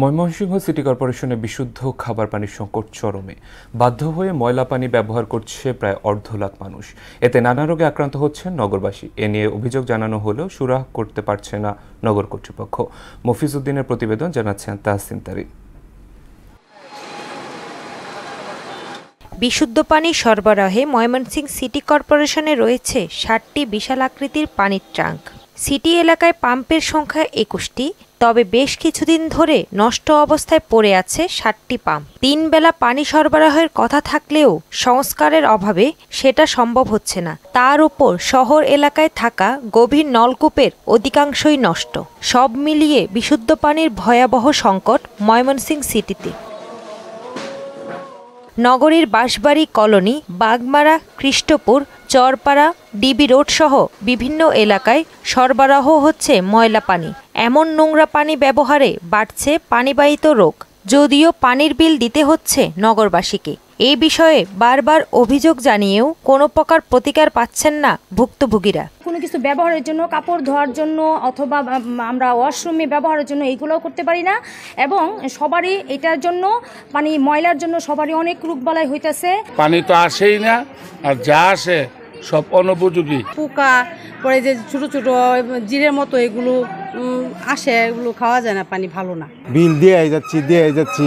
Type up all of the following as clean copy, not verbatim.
Mymensingh city কর্পোরেশনে বিশুদ্ধ খাবার পানির সংকট চরমে। বাধ্য হয়ে ময়লা পানি ব্যবহার করছে প্রায় 1.5 লাখ মানুষ। এতে নানা রোগে আক্রান্ত হচ্ছেন নগরবাসী। এ নিয়ে অভিযোগ জানানো হলেও সুরাহা করতে পারছে না নগর কর্তৃপক্ষ। মফিজ উদ্দিনের প্রতিবেদন, জানাচ্ছেন তাহসিন তারিন। বিশুদ্ধ পানি সরবরাহে ময়মনসিংহ সিটি কর্পোরেশনে রয়েছে 60টি বিশাল আকৃতির পানির ট্যাঙ্ক। সিটি এলাকায় পাম্পের সংখ্যা 21টি, তবে বেশ কিছুদিন ধরে নষ্ট অবস্থায় পড়ে আছে 60টি পাম্প। 3 বেলা পানি সরবরাহের কথা থাকলেও সংস্কারের অভাবে সেটা সম্ভব হচ্ছে না। তার উপর শহর এলাকায় থাকা গভীর নলকূপের অধিকাংশই নষ্ট। সব মিলিয়ে বিশুদ্ধ পানির ভয়াবহ সংকট ময়মনসিংহ সিটিতে। নগরীর Banshbari colony, Bagmara, Krishtapur, Charpara, DB road সহ বিভিন্ন এলাকায় সরবরাহ হচ্ছে ময়লা পানি। এমন নোংরা পানি ব্যবহারে বাড়ছে পানিবাহিত রোগ, যদিও পানির বিল দিতে হচ্ছে নগরবাসীকে। এই বিষয়ে বারবার অভিযোগ জানিয়েও কোনো প্রকার প্রতিকার পাচ্ছেন না ভুক্তভোগীরা। কোনো কিছু ব্যবহারের জন্য, কাপড় ধোয়ার জন্য অথবা আমরা ওয়াশরুমে ব্যবহারের জন্য এইগুলোও করতে পারি না, এবং সবারই এটার জন্য মানে ময়লার জন্য সবারই অনেক রোগবালাই হইতেছে। পানি তো আসেই না, আর যা আসে সব অনুপযোগী। পোকা পরে যে ছোট ছোট জিরের মতো এগুলো আসে, এগুলো খাওয়া যায় না, পানি ভালো না। বিল দিয়ে যাচ্ছি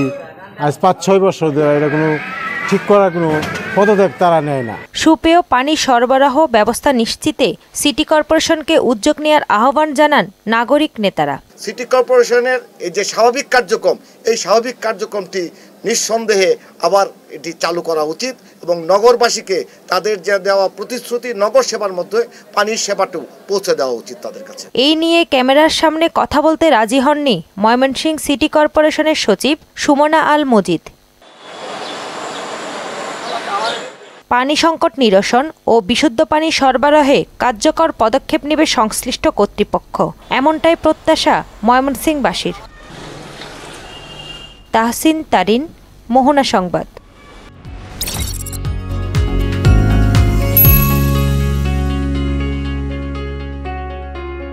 আজ 5-6 বছর ধরে এটা কোনো ঠিক করার কোনো পদক্ষেপ তারা নেয় না। সুপেয় পানি সরবরাহ ব্যবস্থা নিশ্চিতে সিটি কর্পোরেশনকে উদ্যোগ নেওয়ার আহ্বান জানান নাগরিক নেতারা। সিটি কর্পোরেশনের এই যে স্বাভাবিক কার্যক্রম, এই স্বাভাবিক কার্যক্রমটি নিঃসন্দেহে আবার এটি চালু করা উচিত, এবং নগরবাসীকে তাদের যে দেওয়া প্রতিশ্রুতি নগর সেবার মধ্যে পানির সেবাটাও পৌঁছে দেওয়া উচিত তাদের কাছে। এই নিয়ে ক্যামেরার সামনে কথা বলতে রাজি হননি ময়মনসিংহ সিটি কর্পোরেশনের সচিব সুমনা আল মজিদ। পানি সংকট নিরসন ও বিশুদ্ধ পানি সরবরাহে কার্যকর পদক্ষেপ নেবে সংশ্লিষ্ট কর্তৃপক্ষ, এমনটাই প্রত্যাশা ময়মনসিংহবাসীর। তাহসিন তারিন, মোহনা সংবাদ।